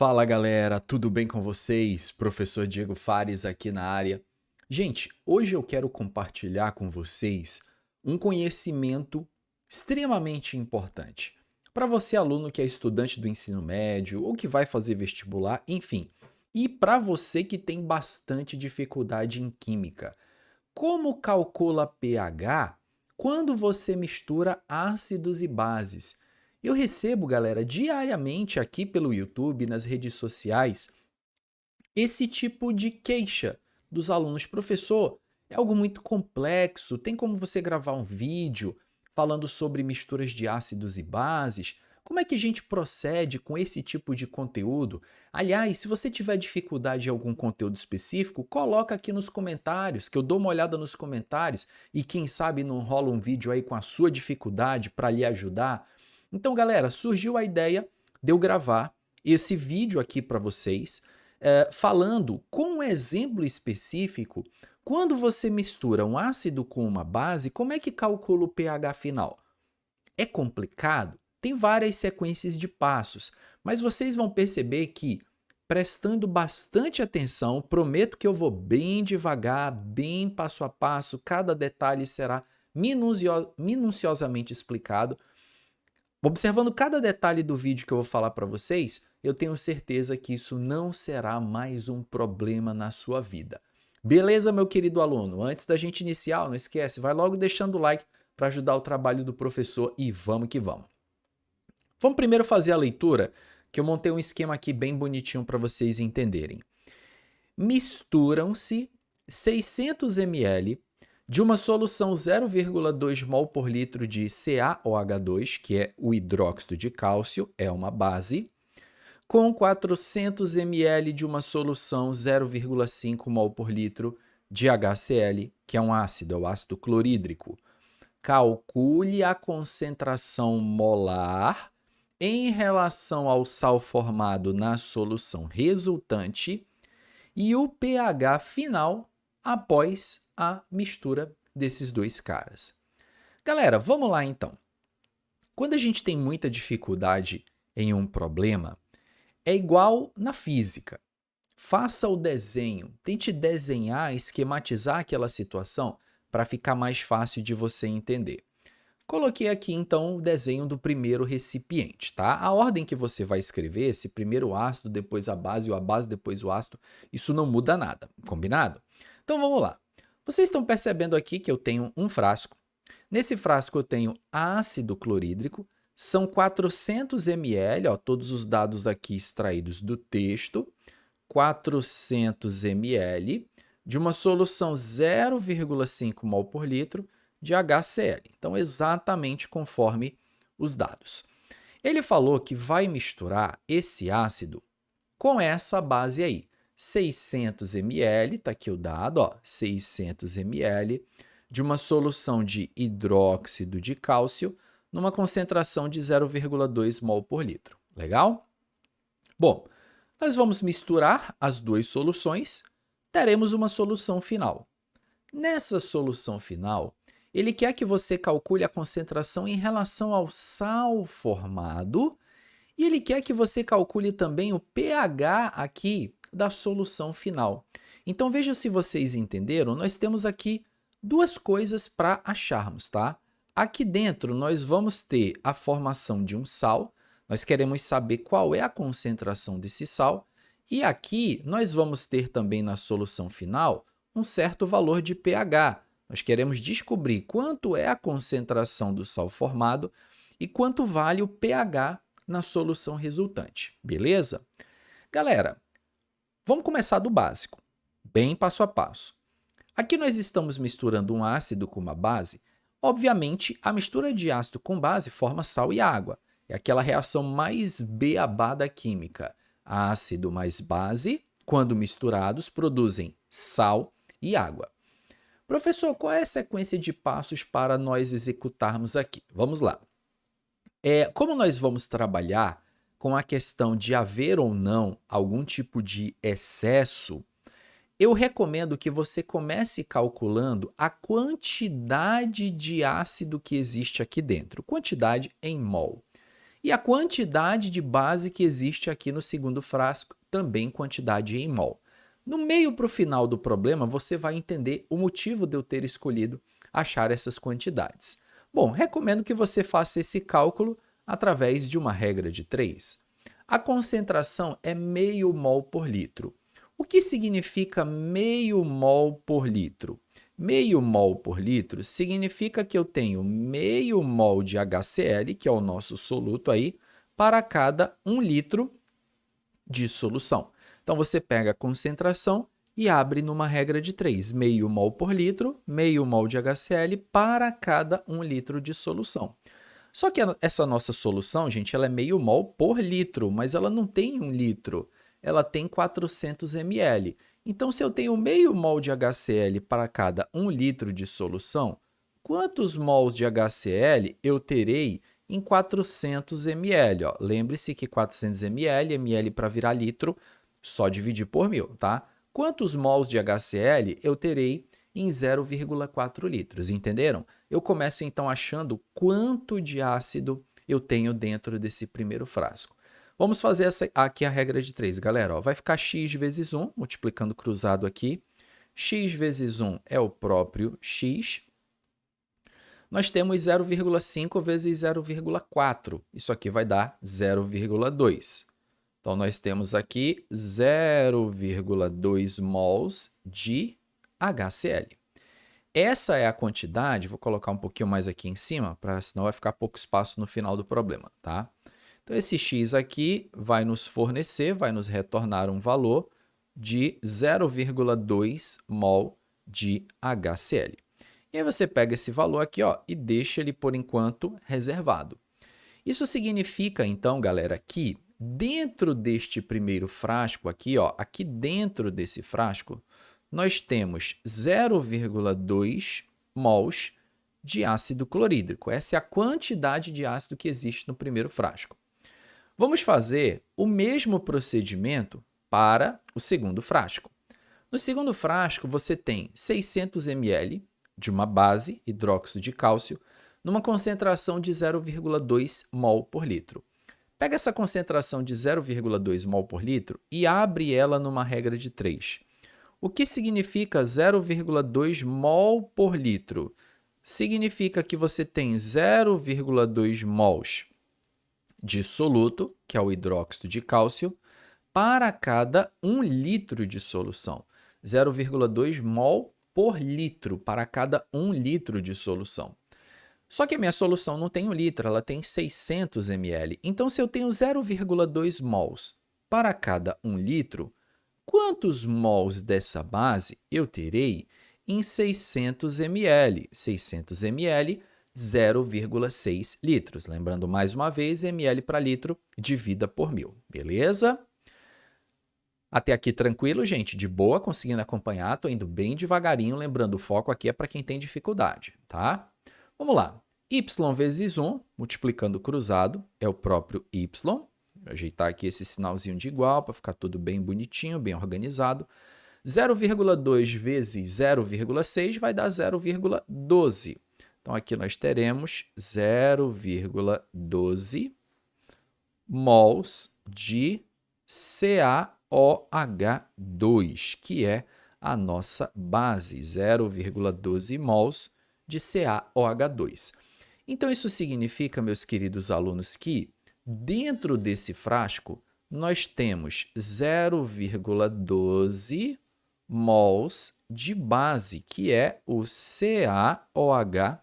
Fala galera, tudo bem com vocês? Professor Diego Fares aqui na área. Gente, hoje eu quero compartilhar com vocês um conhecimento extremamente importante. Para você, aluno que é estudante do ensino médio ou que vai fazer vestibular, enfim. E para você que tem bastante dificuldade em química. Como calcula pH quando você mistura ácidos e bases? Eu recebo, galera, diariamente aqui pelo YouTube, nas redes sociais, esse tipo de queixa dos alunos. Professor, é algo muito complexo, tem como você gravar um vídeo falando sobre misturas de ácidos e bases? Como é que a gente procede com esse tipo de conteúdo? Aliás, se você tiver dificuldade em algum conteúdo específico, coloca aqui nos comentários, que eu dou uma olhada nos comentários e quem sabe não rola um vídeo aí com a sua dificuldade para lhe ajudar. Então, galera, surgiu a ideia de eu gravar esse vídeo aqui para vocês, falando com um exemplo específico, quando você mistura um ácido com uma base, como é que calcula o pH final? É complicado? Tem várias sequências de passos, mas vocês vão perceber que, prestando bastante atenção, prometo que eu vou bem devagar, bem passo a passo, cada detalhe será minuciosamente explicado. Observando cada detalhe do vídeo que eu vou falar para vocês, eu tenho certeza que isso não será mais um problema na sua vida. Beleza, meu querido aluno? Antes da gente iniciar, não esquece, vai logo deixando o like para ajudar o trabalho do professor e vamos que vamos. Vamos primeiro fazer a leitura, que eu montei um esquema aqui bem bonitinho para vocês entenderem. Misturam-se 600 ml de uma solução 0,2 mol por litro de CaOH2, que é o hidróxido de cálcio, é uma base, com 400 ml de uma solução 0,5 mol por litro de HCl, que é um ácido, é o ácido clorídrico. Calcule a concentração molar em relação ao sal formado na solução resultante e o pH final após a mistura desses dois caras. Galera, vamos lá então. Quando a gente tem muita dificuldade em um problema, é igual na física. Faça o desenho, tente desenhar, esquematizar aquela situação para ficar mais fácil de você entender. Coloquei aqui então o desenho do primeiro recipiente, tá? A ordem que você vai escrever, esse primeiro o ácido, depois a base, ou a base, depois o ácido, isso não muda nada, combinado? Então vamos lá. Vocês estão percebendo aqui que eu tenho um frasco. Nesse frasco eu tenho ácido clorídrico, são 400 ml, ó, todos os dados aqui extraídos do texto, 400 ml de uma solução 0,5 mol por litro de HCl. Então, exatamente conforme os dados. Ele falou que vai misturar esse ácido com essa base aí. 600 ml, está aqui o dado, ó, 600 ml de uma solução de hidróxido de cálcio numa concentração de 0,2 mol por litro. Legal? Bom, nós vamos misturar as duas soluções, teremos uma solução final. Nessa solução final, ele quer que você calcule a concentração em relação ao sal formado e ele quer que você calcule também o pH aqui da solução final. Então veja se vocês entenderam, nós temos aqui duas coisas para acharmos, tá? Aqui dentro nós vamos ter a formação de um sal, nós queremos saber qual é a concentração desse sal e aqui nós vamos ter também na solução final um certo valor de pH. Nós queremos descobrir quanto é a concentração do sal formado e quanto vale o pH na solução resultante, beleza? Galera, vamos começar do básico, bem passo a passo. Aqui nós estamos misturando um ácido com uma base. Obviamente, a mistura de ácido com base forma sal e água. É aquela reação mais beabá da química. Ácido mais base, quando misturados, produzem sal e água. Professor, qual é a sequência de passos para nós executarmos aqui? Vamos lá. Como nós vamos trabalhar com a questão de haver ou não algum tipo de excesso, eu recomendo que você comece calculando a quantidade de ácido que existe aqui dentro, quantidade em mol. E a quantidade de base que existe aqui no segundo frasco, também quantidade em mol. No meio para o final do problema, você vai entender o motivo de eu ter escolhido achar essas quantidades. Bom, recomendo que você faça esse cálculo através de uma regra de 3. A concentração é meio mol por litro. O que significa meio mol por litro? Meio mol por litro significa que eu tenho meio mol de HCl, que é o nosso soluto aí, para cada 1 litro de solução. Então, você pega a concentração e abre numa regra de 3, meio mol por litro, meio mol de HCl para cada 1 litro de solução. Só que essa nossa solução, gente, ela é meio mol por litro, mas ela não tem 1 litro, ela tem 400 ml. Então, se eu tenho meio mol de HCl para cada 1 litro de solução, quantos mols de HCl eu terei em 400 ml? Lembre-se que 400 ml, ml para virar litro, só dividir por 1000, tá? Quantos mols de HCl eu terei em 0,4 litros, entenderam? Eu começo então achando quanto de ácido eu tenho dentro desse primeiro frasco. Vamos fazer aqui a regra de 3, galera. Vai ficar x vezes 1, multiplicando cruzado aqui. X vezes 1 é o próprio x. Nós temos 0,5 vezes 0,4. Isso aqui vai dar 0,2. Então, nós temos aqui 0,2 mols de HCl. Essa é a quantidade, vou colocar um pouquinho mais aqui em cima, senão vai ficar pouco espaço no final do problema, tá? Então, esse x aqui vai nos fornecer, vai nos retornar um valor de 0,2 mol de HCl. E aí você pega esse valor aqui, ó, e deixa ele, por enquanto, reservado. Isso significa, então, galera, que dentro deste primeiro frasco aqui, ó, aqui dentro desse frasco, nós temos 0,2 mols de ácido clorídrico. Essa é a quantidade de ácido que existe no primeiro frasco. Vamos fazer o mesmo procedimento para o segundo frasco. No segundo frasco, você tem 600 ml de uma base, hidróxido de cálcio, numa concentração de 0,2 mol por litro. Pega essa concentração de 0,2 mol por litro e abre ela numa regra de 3. O que significa 0,2 mol por litro? Significa que você tem 0,2 mols de soluto, que é o hidróxido de cálcio, para cada 1 litro de solução. 0,2 mol por litro para cada 1 litro de solução. Só que a minha solução não tem 1 litro, ela tem 600 ml. Então, se eu tenho 0,2 mols para cada 1 litro, quantos mols dessa base eu terei em 600 ml? 600 ml, 0,6 litros. Lembrando mais uma vez, ml para litro, divida por 1000. Beleza? Até aqui tranquilo, gente? De boa, conseguindo acompanhar. Estou indo bem devagarinho, lembrando, o foco aqui é para quem tem dificuldade, tá? Vamos lá. Y vezes 1, multiplicando cruzado, é o próprio y. Vou ajeitar aqui esse sinalzinho de igual para ficar tudo bem bonitinho, bem organizado. 0,2 vezes 0,6 vai dar 0,12. Então, aqui nós teremos 0,12 mols de CaOH2, que é a nossa base, 0,12 mols de CaOH2. Então, isso significa, meus queridos alunos, que dentro desse frasco nós temos 0,12 mols de base, que é o CaOH2.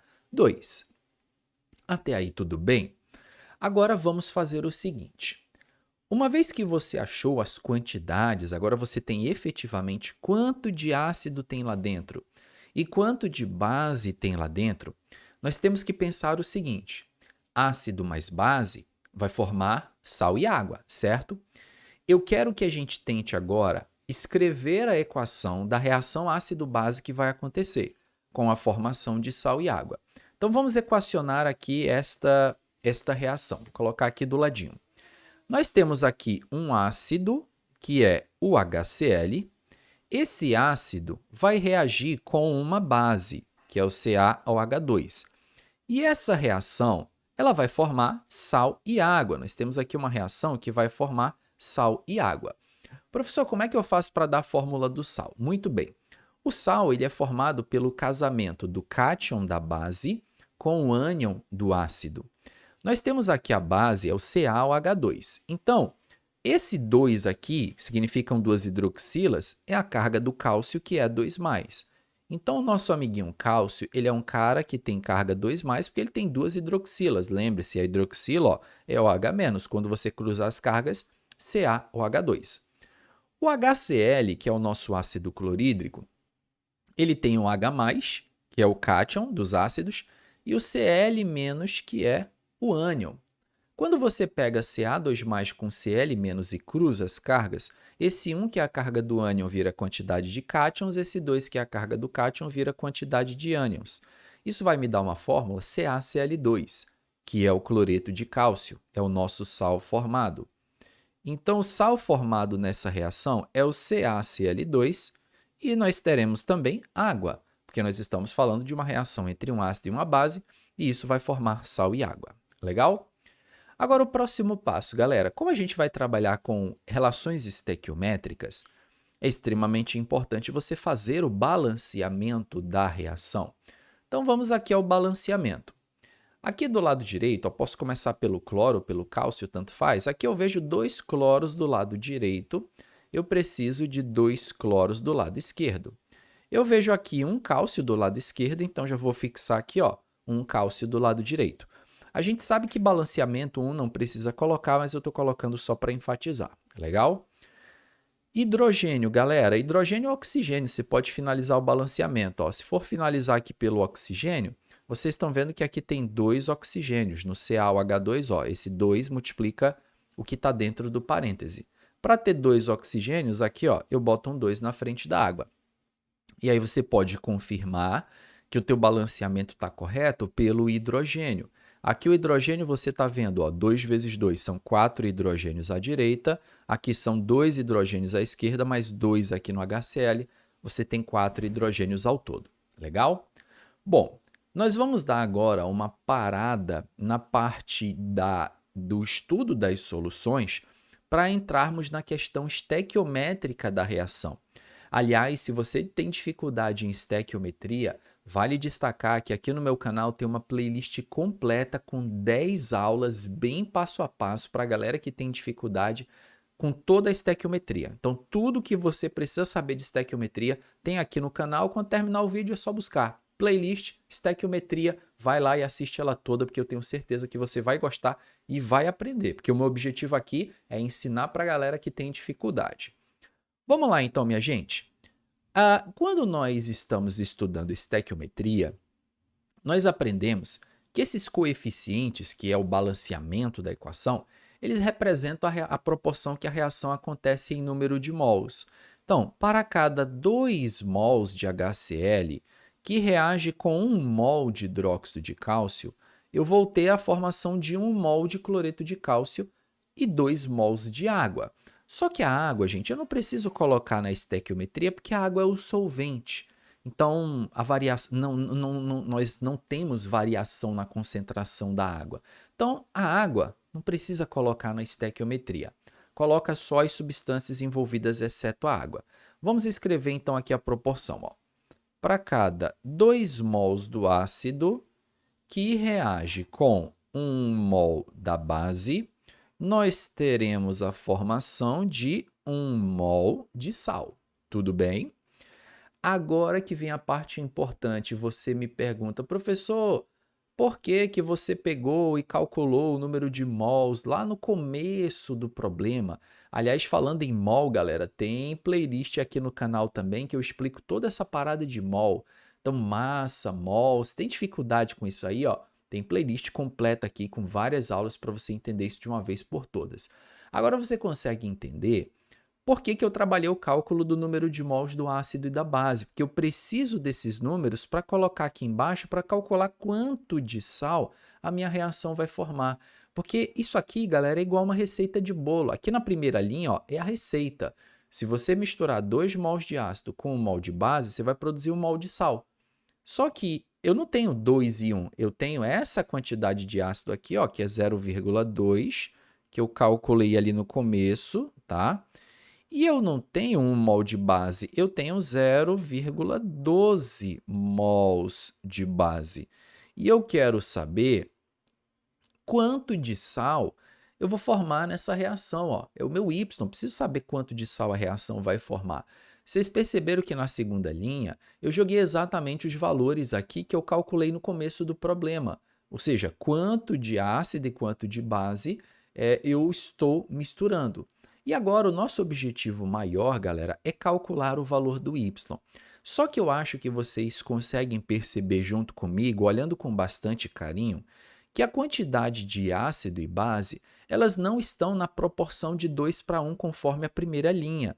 Até aí tudo bem? Agora vamos fazer o seguinte. Uma vez que você achou as quantidades, agora você tem efetivamente quanto de ácido tem lá dentro e quanto de base tem lá dentro, nós temos que pensar o seguinte: ácido mais base vai formar sal e água, certo? Eu quero que a gente tente agora escrever a equação da reação ácido-base que vai acontecer com a formação de sal e água. Então, vamos equacionar aqui esta reação. Vou colocar aqui do ladinho. Nós temos aqui um ácido, que é o HCl. Esse ácido vai reagir com uma base, que é o CaOH2. E essa reação ela vai formar sal e água. Nós temos aqui uma reação que vai formar sal e água. Professor, como é que eu faço para dar a fórmula do sal? Muito bem. O sal ele é formado pelo casamento do cátion da base com o ânion do ácido. Nós temos aqui a base, é o CaOH2. Então, esse 2 aqui, que significam duas hidroxilas, é a carga do cálcio, que é 2+. Então, o nosso amiguinho cálcio, ele é um cara que tem carga 2+, porque ele tem duas hidroxilas. Lembre-se, a hidroxila ó, é OH-. Quando você cruzar as cargas, CaOH2. O HCl, que é o nosso ácido clorídrico, ele tem um H+, que é o cátion dos ácidos, e o Cl-, que é o ânion. Quando você pega Ca2+ com Cl- e cruza as cargas, esse 1, que é a carga do ânion, vira a quantidade de cátions, esse 2, que é a carga do cátion, vira a quantidade de ânions. Isso vai me dar uma fórmula CaCl2, que é o cloreto de cálcio, é o nosso sal formado. Então, o sal formado nessa reação é o CaCl2 e nós teremos também água, porque nós estamos falando de uma reação entre um ácido e uma base, e isso vai formar sal e água. Legal? Agora, o próximo passo, galera. Como a gente vai trabalhar com relações estequiométricas, é extremamente importante você fazer o balanceamento da reação. Então, vamos aqui ao balanceamento. Aqui do lado direito, eu posso começar pelo cloro, pelo cálcio, tanto faz. Aqui eu vejo 2 cloros do lado direito, eu preciso de 2 cloros do lado esquerdo. Eu vejo aqui um cálcio do lado esquerdo, então já vou fixar aqui, ó, um cálcio do lado direito. A gente sabe que balanceamento 1 não precisa colocar, mas eu estou colocando só para enfatizar. Legal? Hidrogênio, galera. Hidrogênio e oxigênio. Você pode finalizar o balanceamento. Ó. Se for finalizar aqui pelo oxigênio, vocês estão vendo que aqui tem 2 oxigênios. No CaOH2, ó, esse 2 multiplica o que está dentro do parêntese. Para ter 2 oxigênios, aqui ó, eu boto um 2 na frente da água. E aí você pode confirmar que o teu balanceamento está correto pelo hidrogênio. Aqui o hidrogênio você está vendo, ó, 2 vezes 2 são 4 hidrogênios à direita, aqui são 2 hidrogênios à esquerda, mais 2 aqui no HCl, você tem 4 hidrogênios ao todo. Legal? Bom, nós vamos dar agora uma parada na parte do estudo das soluções para entrarmos na questão estequiométrica da reação. Aliás, se você tem dificuldade em estequiometria, vale destacar que aqui no meu canal tem uma playlist completa com 10 aulas bem passo a passo para a galera que tem dificuldade com toda a estequiometria. Então, tudo que você precisa saber de estequiometria tem aqui no canal. Quando terminar o vídeo é só buscar playlist estequiometria, vai lá e assiste ela toda, porque eu tenho certeza que você vai gostar e vai aprender, porque o meu objetivo aqui é ensinar para a galera que tem dificuldade. Vamos lá então, minha gente. Quando nós estamos estudando estequiometria, nós aprendemos que esses coeficientes, que é o balanceamento da equação, eles representam a proporção que a reação acontece em número de mols. Então, para cada 2 mols de HCl, que reage com 1 mol de hidróxido de cálcio, eu vou ter a formação de 1 mol de cloreto de cálcio e 2 mols de água. Só que a água, gente, eu não preciso colocar na estequiometria porque a água é o solvente. Então, a variação, nós não temos variação na concentração da água. Então, a água não precisa colocar na estequiometria. Coloca só as substâncias envolvidas, exceto a água. Vamos escrever então aqui a proporção. Para cada 2 mols do ácido que reage com 1 mol da base, nós teremos a formação de 1 mol de sal. Tudo bem? Agora que vem a parte importante, você me pergunta, professor, por que que você pegou e calculou o número de mols lá no começo do problema? Aliás, falando em mol, galera, tem playlist aqui no canal também que eu explico toda essa parada de mol. Então, massa, mol, se tem dificuldade com isso aí, ó, tem playlist completa aqui com várias aulas para você entender isso de uma vez por todas. Agora você consegue entender por que que eu trabalhei o cálculo do número de mols do ácido e da base? Porque eu preciso desses números para colocar aqui embaixo para calcular quanto de sal a minha reação vai formar. Porque isso aqui, galera, é igual uma receita de bolo. Aqui na primeira linha, ó, é a receita. Se você misturar 2 mols de ácido com 1 mol de base, você vai produzir 1 mol de sal. Só que eu não tenho 2 e 1, eu tenho essa quantidade de ácido aqui, ó, que é 0,2, que eu calculei ali no começo, tá? E eu não tenho 1 mol de base, eu tenho 0,12 mols de base. E eu quero saber quanto de sal eu vou formar nessa reação, ó. É o meu y, preciso saber quanto de sal a reação vai formar. Vocês perceberam que na segunda linha eu joguei exatamente os valores aqui que eu calculei no começo do problema. Ou seja, quanto de ácido e quanto de base eu estou misturando. E agora o nosso objetivo maior, galera, é calcular o valor do y. Só que eu acho que vocês conseguem perceber junto comigo, olhando com bastante carinho, que a quantidade de ácido e base, elas não estão na proporção de 2 para 1 conforme a primeira linha.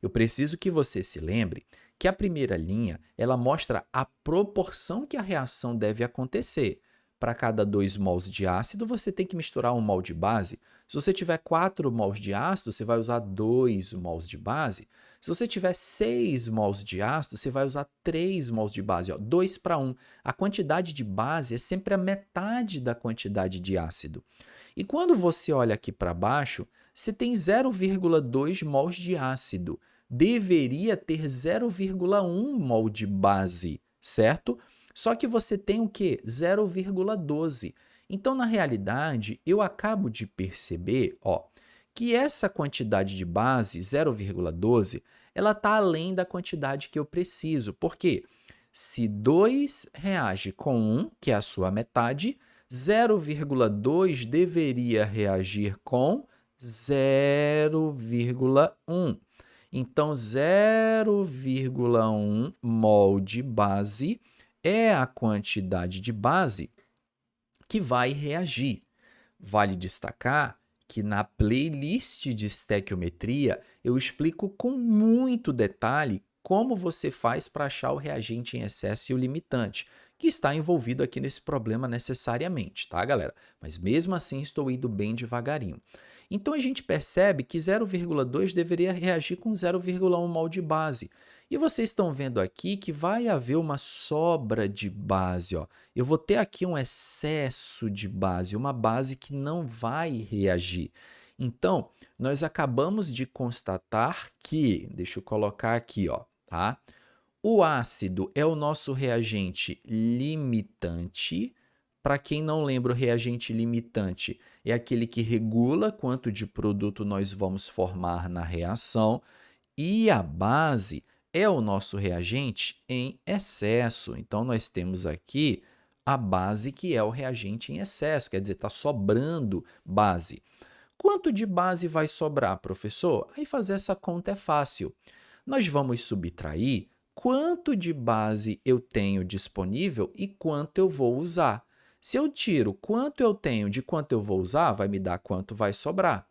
Eu preciso que você se lembre que a primeira linha, ela mostra a proporção que a reação deve acontecer. Para cada 2 mols de ácido, você tem que misturar 1 mol de base. Se você tiver 4 mols de ácido, você vai usar 2 mols de base. Se você tiver 6 mols de ácido, você vai usar 3 mols de base, ó, 2 para 1. A quantidade de base é sempre a metade da quantidade de ácido. E quando você olha aqui para baixo, você tem 0,2 mols de ácido. Deveria ter 0,1 mol de base, certo? Só que você tem o quê? 0,12. Então, na realidade, eu acabo de perceber, ó, que essa quantidade de base, 0,12, ela está além da quantidade que eu preciso. Por quê? Se 2 reage com 1, que é a sua metade, 0,2 deveria reagir com 0,1. Então, 0,1 mol de base é a quantidade de base que vai reagir. Vale destacar que na playlist de estequiometria eu explico com muito detalhe como você faz para achar o reagente em excesso e o limitante, que está envolvido aqui nesse problema necessariamente, tá, galera? Mas mesmo assim estou indo bem devagarinho. Então a gente percebe que 0,2 deveria reagir com 0,1 mol de base. E vocês estão vendo aqui que vai haver uma sobra de base, ó. Eu vou ter aqui um excesso de base, uma base que não vai reagir. Então, nós acabamos de constatar que, deixa eu colocar aqui, ó, tá? O ácido é o nosso reagente limitante. Para quem não lembra, o reagente limitante é aquele que regula quanto de produto nós vamos formar na reação. E a base é o nosso reagente em excesso. Então, nós temos aqui a base que é o reagente em excesso, quer dizer, está sobrando base. Quanto de base vai sobrar, professor? Aí fazer essa conta é fácil. Nós vamos subtrair quanto de base eu tenho disponível e quanto eu vou usar. Se eu tiro quanto eu tenho de quanto eu vou usar, vai me dar quanto vai sobrar.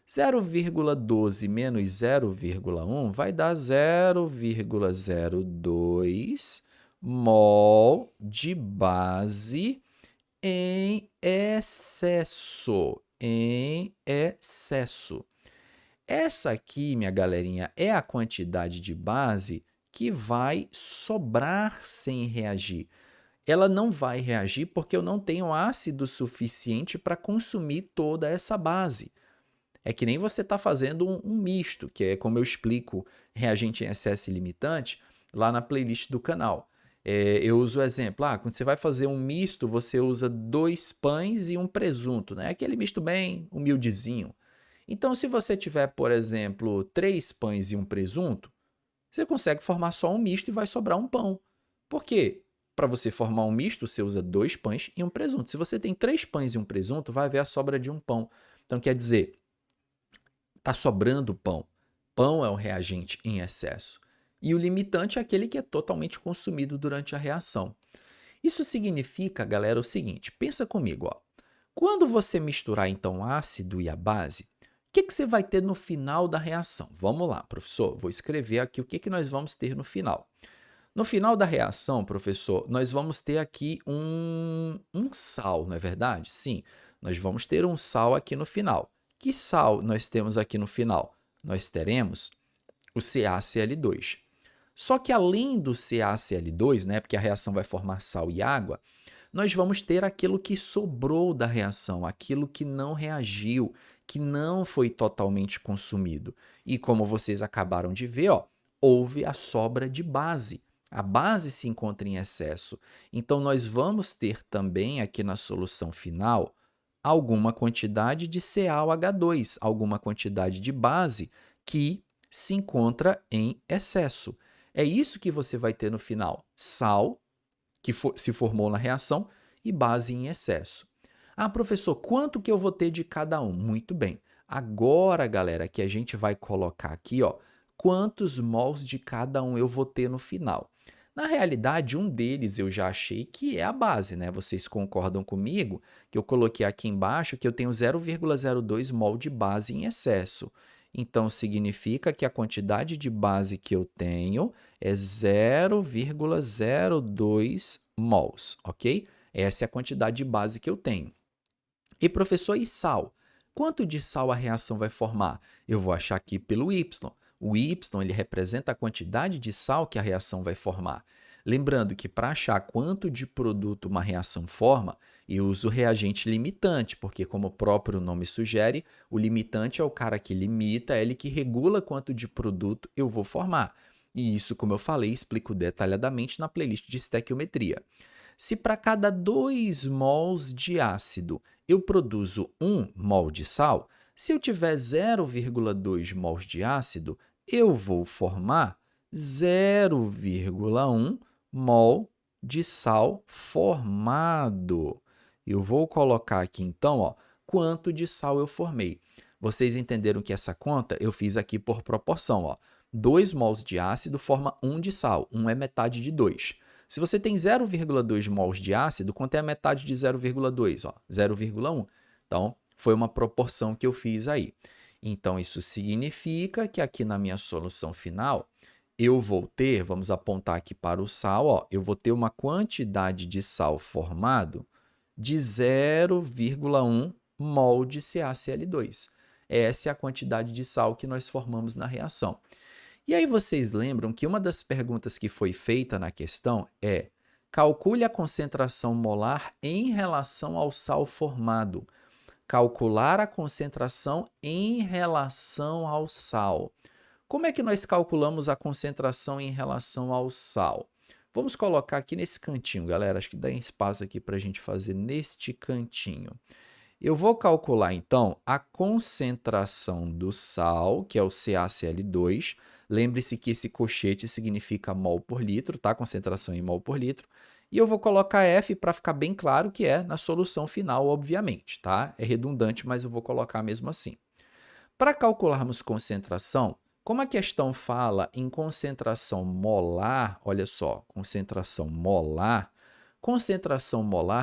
0,12 menos 0,1 vai dar 0,02 mol de base em excesso. Em excesso. Essa aqui, minha galerinha, é a quantidade de base que vai sobrar sem reagir. Ela não vai reagir porque eu não tenho ácido suficiente para consumir toda essa base. É que nem você está fazendo um misto, que é como eu explico reagente em excesso e limitante lá na playlist do canal. Eu uso o exemplo, quando você vai fazer um misto, você usa 2 pães e um presunto, né? Aquele misto bem humildezinho. Então, se você tiver, por exemplo, 3 pães e um presunto, você consegue formar só um misto e vai sobrar um pão. Por quê? Para você formar um misto, você usa 2 pães e um presunto. Se você tem 3 pães e um presunto, vai haver a sobra de um pão. Então, quer dizer, está sobrando pão. Pão é um reagente em excesso. E o limitante é aquele que é totalmente consumido durante a reação. Isso significa, galera, o seguinte, pensa comigo, ó. Quando você misturar então o ácido e a base, o que você vai ter no final da reação? Vamos lá, professor, vou escrever aqui o que nós vamos ter no final. No final da reação, professor, nós vamos ter aqui um sal, não é verdade? Sim, nós vamos ter um sal aqui no final. Que sal nós temos aqui no final? Nós teremos o CaCl2. Só que além do CaCl2, né, porque a reação vai formar sal e água, nós vamos ter aquilo que sobrou da reação, aquilo que não reagiu, que não foi totalmente consumido. E como vocês acabaram de ver, ó, houve a sobra de base. A base se encontra em excesso. Então, nós vamos ter também aqui na solução final alguma quantidade de CaOH2, alguma quantidade de base que se encontra em excesso. É isso que você vai ter no final: sal, que se formou na reação, e base em excesso. Ah, professor, quanto que eu vou ter de cada um? Muito bem. Agora, galera, que a gente vai colocar aqui, ó, quantos mols de cada um eu vou ter no final. Na realidade, um deles eu já achei que é a base, né? Vocês concordam comigo que eu coloquei aqui embaixo que eu tenho 0,02 mol de base em excesso. Então, significa que a quantidade de base que eu tenho é 0,02 mols, ok? Essa é a quantidade de base que eu tenho. E professor, e sal? Quanto de sal a reação vai formar? Eu vou achar aqui pelo Y. O Y ele representa a quantidade de sal que a reação vai formar. Lembrando que para achar quanto de produto uma reação forma, eu uso o reagente limitante, porque como o próprio nome sugere, o limitante é o cara que limita, é ele que regula quanto de produto eu vou formar. E isso, como eu falei, explico detalhadamente na playlist de estequiometria. Se para cada 2 mols de ácido eu produzo 1 mol de sal, se eu tiver 0,2 mols de ácido, eu vou formar 0,1 mol de sal formado. Eu vou colocar aqui então, ó, quanto de sal eu formei. Vocês entenderam que essa conta eu fiz aqui por proporção, ó. 2 mols de ácido forma 1 de sal, 1 é metade de 2. Se você tem 0,2 mols de ácido, quanto é a metade de 0,2? 0,1. Então, foi uma proporção que eu fiz aí. Então, isso significa que aqui na minha solução final, eu vou ter, vamos apontar aqui para o sal, ó, eu vou ter uma quantidade de sal formado de 0,1 mol de CaCl2. Essa é a quantidade de sal que nós formamos na reação. E aí vocês lembram que uma das perguntas que foi feita na questão é: calcule a concentração molar em relação ao sal formado. Calcular a concentração em relação ao sal. Como é que nós calculamos a concentração em relação ao sal? Vamos colocar aqui nesse cantinho, galera. Acho que dá espaço aqui para a gente fazer neste cantinho. Eu vou calcular, então, a concentração do sal, que é o CaCl2. Lembre-se que esse colchete significa mol por litro, tá? Concentração em mol por litro. E eu vou colocar F para ficar bem claro que é na solução final, obviamente, tá? É redundante, mas eu vou colocar mesmo assim. Para calcularmos concentração, como a questão fala em concentração molar, olha só, concentração molar,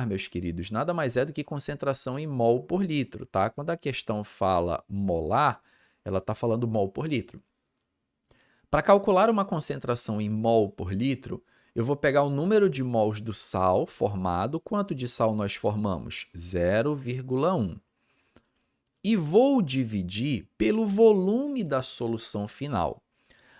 meus queridos, nada mais é do que concentração em mol por litro, tá? Quando a questão fala molar, ela está falando mol por litro. Para calcular uma concentração em mol por litro, eu vou pegar o número de mols do sal formado. Quanto de sal nós formamos? 0,1. E vou dividir pelo volume da solução final.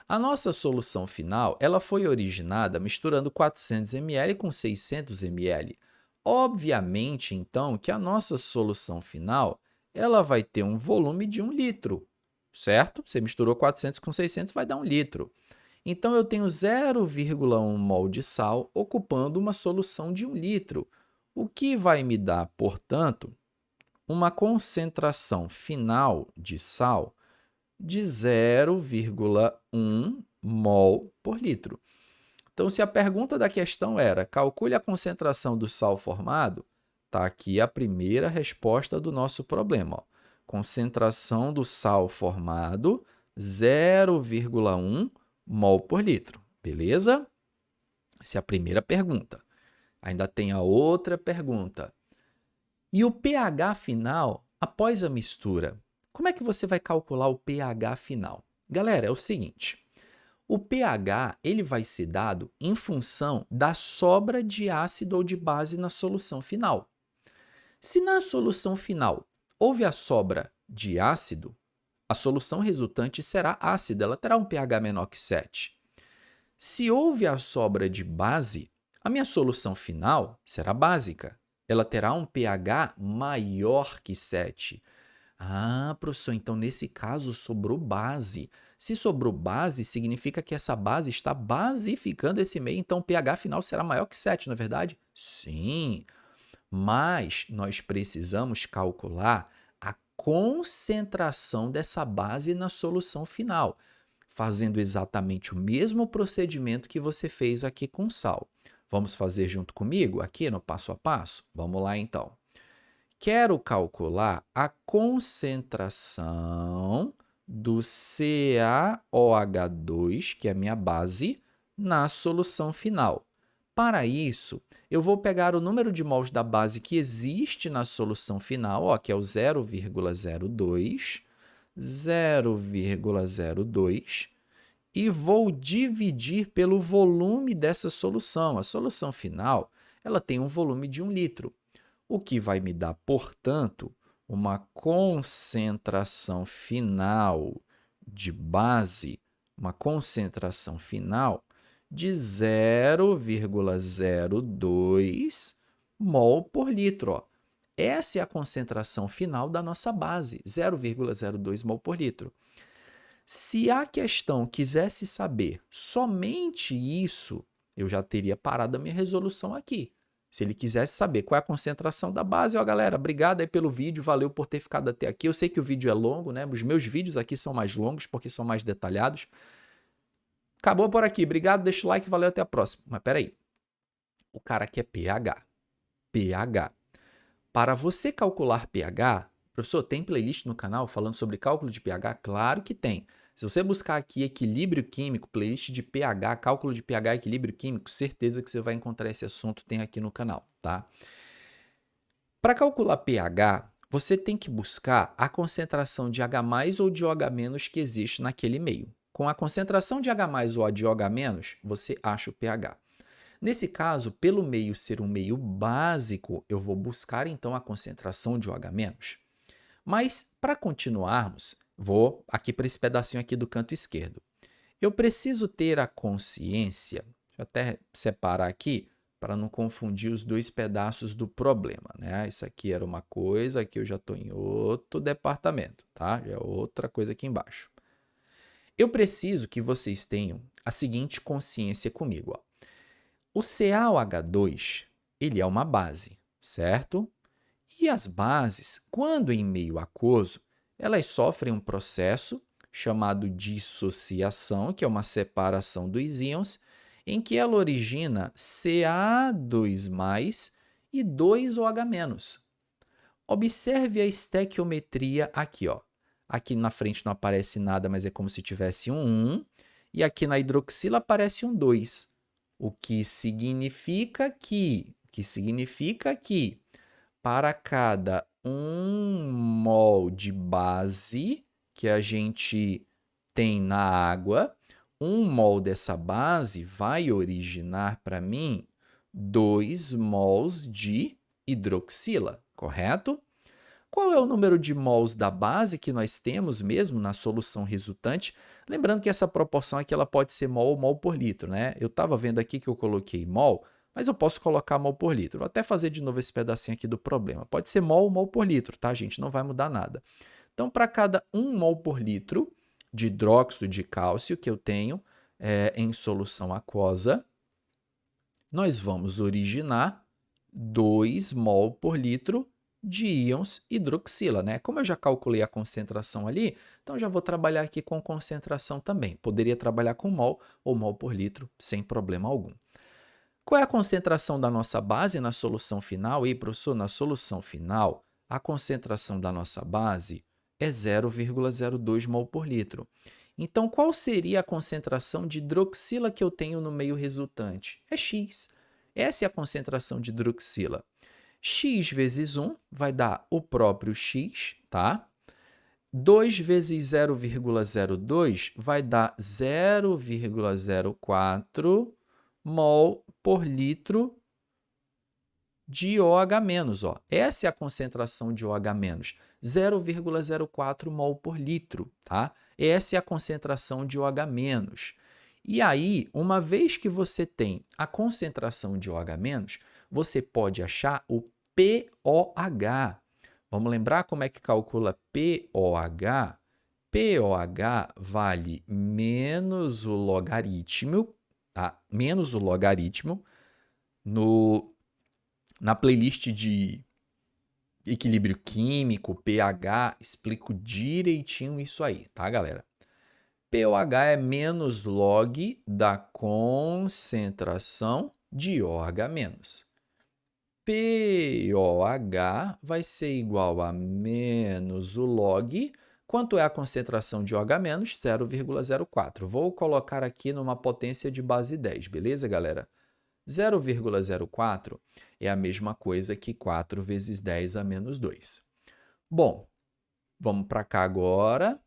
A nossa solução final ela foi originada misturando 400 ml com 600 ml. Obviamente, então, que a nossa solução final ela vai ter um volume de 1 litro, certo? Você misturou 400 com 600, vai dar 1 litro. Então, eu tenho 0,1 mol de sal ocupando uma solução de 1 litro, o que vai me dar, portanto, uma concentração final de sal de 0,1 mol por litro. Então, se a pergunta da questão era calcule a concentração do sal formado, está aqui a primeira resposta do nosso problema. Ó. Concentração do sal formado, 0,1 mol por litro. Beleza? Essa é a primeira pergunta. Ainda tem a outra pergunta. E o pH final após a mistura? Como é que você vai calcular o pH final? Galera, é o seguinte, o pH ele vai ser dado em função da sobra de ácido ou de base na solução final. Se na solução final houve a sobra de ácido, a solução resultante será ácida, ela terá um pH menor que 7. Se houve a sobra de base, a minha solução final será básica. Ela terá um pH maior que 7. Ah, professor, então nesse caso sobrou base. Se sobrou base, significa que essa base está basificando esse meio, então o pH final será maior que 7, não é verdade? Sim, mas nós precisamos calcular a concentração dessa base na solução final, fazendo exatamente o mesmo procedimento que você fez aqui com sal. Vamos fazer junto comigo aqui no passo a passo? Vamos lá então. Quero calcular a concentração do CaOH2, que é a minha base, na solução final. Para isso, eu vou pegar o número de mols da base que existe na solução final, ó, que é o 0,02, 0,02, e vou dividir pelo volume dessa solução. A solução final ela tem um volume de 1 litro, o que vai me dar, portanto, uma concentração final de base, uma concentração final de 0,02 mol por litro. Ó. Essa é a concentração final da nossa base, 0,02 mol por litro. Se a questão quisesse saber somente isso, eu já teria parado a minha resolução aqui. Se ele quisesse saber qual é a concentração da base, ó galera, obrigado aí pelo vídeo, valeu por ter ficado até aqui. Eu sei que o vídeo é longo, né? Os meus vídeos aqui são mais longos porque são mais detalhados. Acabou por aqui, obrigado, deixa o like, valeu, até a próxima. Mas peraí, o cara quer pH. pH. Para você calcular pH, professor, tem playlist no canal falando sobre cálculo de pH? Claro que tem. Se você buscar aqui equilíbrio químico, playlist de pH, cálculo de pH, equilíbrio químico, certeza que você vai encontrar esse assunto, tem aqui no canal, tá? Para calcular pH, você tem que buscar a concentração de H+ ou de OH- que existe naquele meio. Com a concentração de H+ ou de OH-, você acha o pH. Nesse caso, pelo meio ser um meio básico, eu vou buscar então a concentração de OH-. Mas, para continuarmos, vou aqui para esse pedacinho aqui do canto esquerdo. Eu preciso ter a consciência, deixa eu até separar aqui, para não confundir os dois pedaços do problema, né? Isso aqui era uma coisa, aqui eu já estou em outro departamento, tá? Já é outra coisa aqui embaixo. Eu preciso que vocês tenham a seguinte consciência comigo, ó. O CaOH2, ele é uma base, certo? E as bases, quando em meio aquoso, elas sofrem um processo chamado dissociação, que é uma separação dos íons, em que ela origina Ca2+ e 2OH-. Observe a estequiometria aqui, ó. Aqui na frente não aparece nada, mas é como se tivesse um 1, e aqui na hidroxila aparece um 2. O que significa que para cada 1 mol de base que a gente tem na água, 1 mol dessa base vai originar para mim 2 mols de hidroxila, correto? Qual é o número de mols da base que nós temos mesmo na solução resultante? Lembrando que essa proporção aqui ela pode ser mol ou mol por litro, né? Eu estava vendo aqui que eu coloquei mol, mas eu posso colocar mol por litro. Vou até fazer de novo esse pedacinho aqui do problema. Pode ser mol ou mol por litro, tá, gente? Não vai mudar nada. Então, para cada 1 mol por litro de hidróxido de cálcio que eu tenho em solução aquosa, nós vamos originar 2 mol por litro de íons hidroxila, né? Como eu já calculei a concentração ali, então já vou trabalhar aqui com concentração também. Poderia trabalhar com mol ou mol por litro sem problema algum. Qual é a concentração da nossa base na solução final? E, professor, na solução final, a concentração da nossa base é 0,02 mol por litro. Então, qual seria a concentração de hidroxila que eu tenho no meio resultante? É X. Essa é a concentração de hidroxila. X vezes 1 vai dar o próprio X, tá? 2 vezes 0,02 vai dar 0,04 mol por litro de OH-. Ó. Essa é a concentração de OH-, 0,04 mol por litro, tá? Essa é a concentração de OH-. E aí, uma vez que você tem a concentração de OH-, você pode achar o pOH. Vamos lembrar como é que calcula pOH? pOH vale menos o logaritmo, tá? Menos o logaritmo na playlist de equilíbrio químico, pH, explico direitinho isso aí, tá, galera? pOH é menos log da concentração de OH-. pOH vai ser igual a menos o log. Quanto é a concentração de OH-? 0,04. Vou colocar aqui numa potência de base 10, beleza, galera? 0,04 é a mesma coisa que 4 vezes 10 a menos 2. Bom, vamos para cá agora.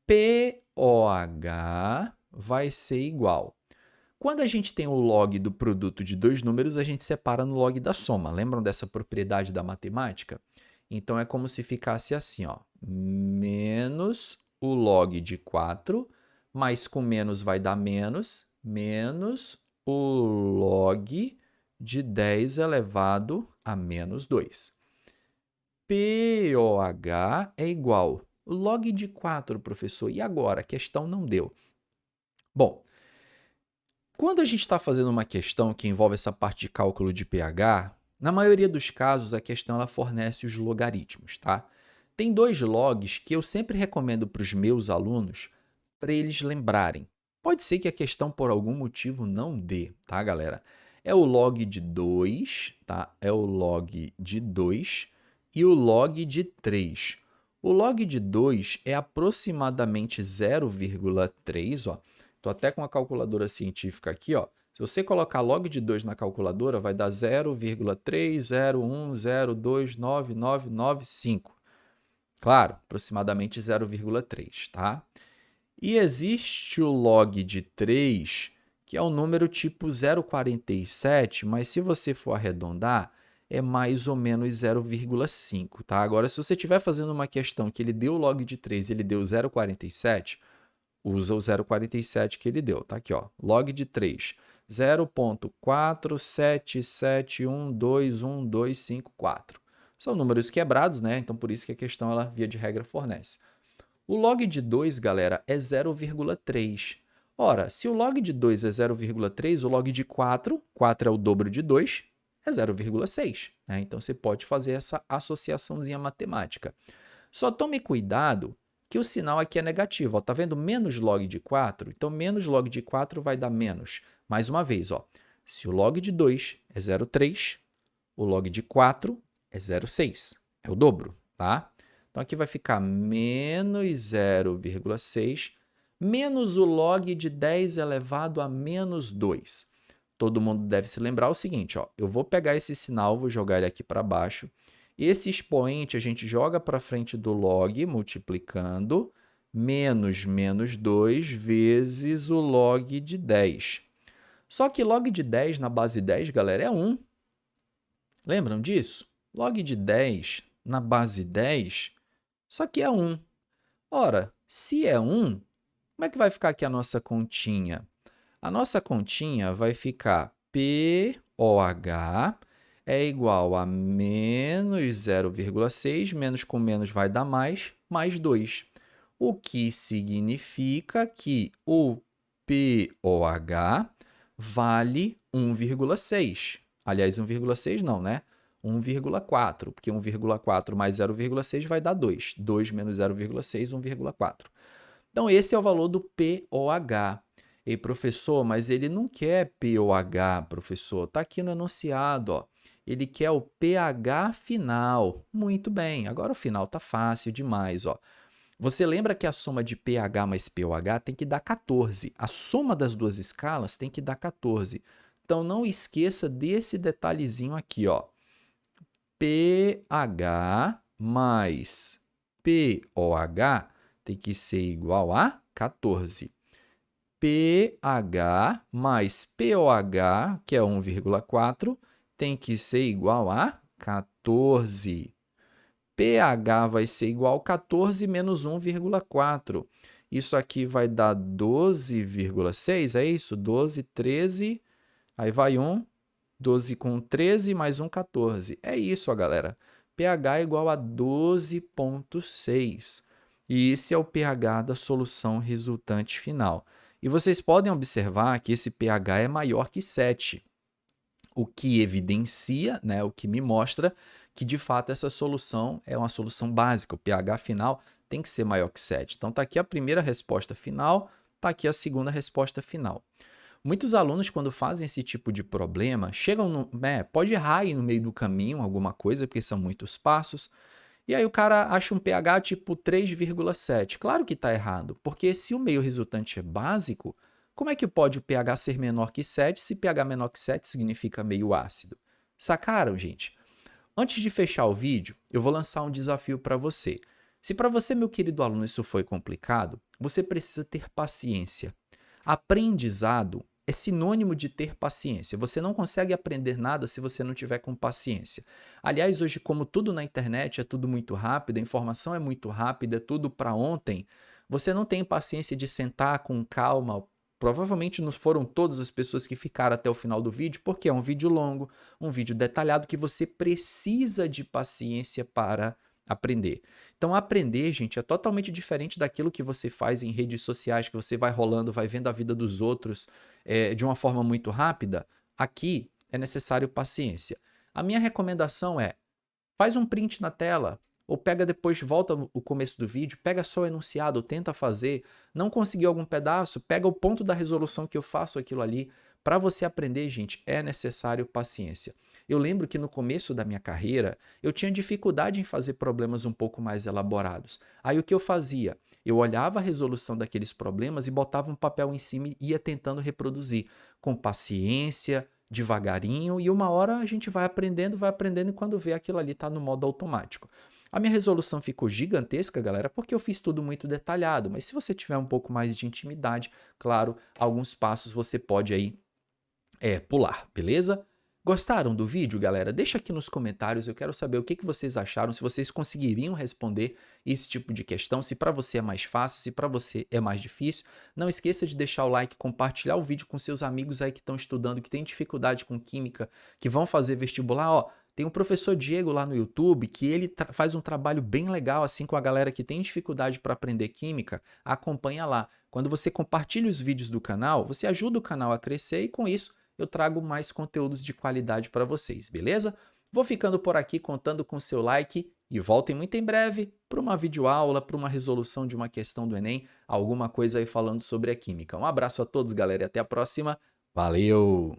pOH vai ser igual. Quando a gente tem o log do produto de dois números, a gente separa no log da soma. Lembram dessa propriedade da matemática? Então, é como se ficasse assim, ó, menos o log de 4, mas com menos vai dar menos, menos o log de 10 elevado a menos 2. pOH é igual. Log de 4, professor. E agora? A questão não deu. Bom, quando a gente está fazendo uma questão que envolve essa parte de cálculo de pH, na maioria dos casos a questão ela fornece os logaritmos, tá? Tem dois logs que eu sempre recomendo para os meus alunos para eles lembrarem. Pode ser que a questão por algum motivo não dê, tá, galera? É o log de 2, tá? É o log de 2 e o log de 3. O log de 2 é aproximadamente 0,3, ó. Estou até com a calculadora científica aqui, ó. Se você colocar log de 2 na calculadora, vai dar 0,3010299995. Claro, aproximadamente 0,3, tá? E existe o log de 3, que é o número tipo 0,47, mas se você for arredondar, é mais ou menos 0,5, tá? Agora, se você estiver fazendo uma questão que ele deu o log de 3 e ele deu 0,47, usa o 0,47 que ele deu, tá aqui, ó. Log de 3, 0,4771211254. São números quebrados, né? Então, por isso que a questão, ela, via de regra, fornece. O log de 2, galera, é 0,3. Ora, se o log de 2 é 0,3, o log de 4 é o dobro de 2, é 0,6. Né? Então, você pode fazer essa associaçãozinha matemática. Só tome cuidado que o sinal aqui é negativo. Ó, tá vendo? Menos log de 4, então menos log de 4 vai dar menos. Mais uma vez, ó, se o log de 2 é 0,3, o log de 4 é 0,6. É o dobro, tá? Então, aqui vai ficar menos 0,6 menos o log de 10 elevado a menos 2. Todo mundo deve se lembrar o seguinte, ó, eu vou pegar esse sinal, vou jogar ele aqui para baixo. Esse expoente a gente joga para frente do log, multiplicando, menos 2 vezes o log de 10. Só que log de 10 na base 10, galera, é 1. Lembram disso? Log de 10 na base 10, só que é 1. Ora, se é 1, como é que vai ficar aqui a nossa continha? A nossa continha vai ficar pOH é igual a menos 0,6, menos com menos vai dar mais 2. O que significa que o pOH vale 1,6. Aliás, 1,6 não, né? 1,4, porque 1,4 mais 0,6 vai dar 2. 2 menos 0,6, 1,4. Então, esse é o valor do pOH. Ei, professor, mas ele não quer pOH, professor. Está aqui no enunciado, ó. Ele quer o pH final. Muito bem, agora o final está fácil demais, ó. Você lembra que a soma de pH mais pOH tem que dar 14. A soma das duas escalas tem que dar 14. Então, não esqueça desse detalhezinho aqui, ó. pH mais pOH tem que ser igual a 14. pH mais pOH, que é 1,4, tem que ser igual a 14. pH vai ser igual a 14 menos 1,4. Isso aqui vai dar 12,6, é isso? 12, 13, aí vai 1, 12 com 13, mais 1, 14. É isso, ó, galera. pH é igual a 12,6. E esse é o pH da solução resultante final. E vocês podem observar que esse pH é maior que 7, o que evidencia, né, o que me mostra que de fato essa solução é uma solução básica. O pH final tem que ser maior que 7. Então está aqui a primeira resposta final, está aqui a segunda resposta final. Muitos alunos, quando fazem esse tipo de problema, chegam no, pode errar aí no meio do caminho alguma coisa, porque são muitos passos, e aí o cara acha um pH tipo 3,7. Claro que está errado, porque se o meio resultante é básico, como é que pode o pH ser menor que 7 se pH menor que 7 significa meio ácido? Sacaram, gente? Antes de fechar o vídeo, eu vou lançar um desafio para você. Se para você, meu querido aluno, isso foi complicado, você precisa ter paciência. Aprendizado é sinônimo de ter paciência. Você não consegue aprender nada se você não tiver com paciência. Aliás, hoje, como tudo na internet é tudo muito rápido, a informação é muito rápida, é tudo para ontem, você não tem paciência de sentar com calma. Provavelmente não foram todas as pessoas que ficaram até o final do vídeo, porque é um vídeo longo, um vídeo detalhado que você precisa de paciência para aprender. Então, aprender, gente, é totalmente diferente daquilo que você faz em redes sociais, que você vai rolando, vai vendo a vida dos outros de uma forma muito rápida. Aqui é necessário paciência. A minha recomendação é: faz um print na tela, ou pega depois, volta o começo do vídeo, pega só o enunciado, tenta fazer. Não conseguiu algum pedaço, pega o ponto da resolução que eu faço aquilo ali. Para você aprender, gente, é necessário paciência. Eu lembro que no começo da minha carreira, eu tinha dificuldade em fazer problemas um pouco mais elaborados. Aí o que eu fazia? Eu olhava a resolução daqueles problemas e botava um papel em cima e ia tentando reproduzir com paciência, devagarinho, e uma hora a gente vai aprendendo e quando vê aquilo ali está no modo automático. A minha resolução ficou gigantesca, galera, porque eu fiz tudo muito detalhado, mas se você tiver um pouco mais de intimidade, claro, alguns passos você pode aí pular, beleza? Gostaram do vídeo, galera? Deixa aqui nos comentários, eu quero saber o que vocês acharam, se vocês conseguiriam responder esse tipo de questão, se para você é mais fácil, se para você é mais difícil. Não esqueça de deixar o like, compartilhar o vídeo com seus amigos aí que estão estudando, que têm dificuldade com química, que vão fazer vestibular. Ó, tem um professor Diego lá no YouTube que ele faz um trabalho bem legal assim com a galera que tem dificuldade para aprender química. Acompanha lá. Quando você compartilha os vídeos do canal, você ajuda o canal a crescer e com isso eu trago mais conteúdos de qualidade para vocês, beleza? Vou ficando por aqui contando com seu like e voltem muito em breve para uma videoaula, para uma resolução de uma questão do Enem, alguma coisa aí falando sobre a química. Um abraço a todos, galera, e até a próxima. Valeu!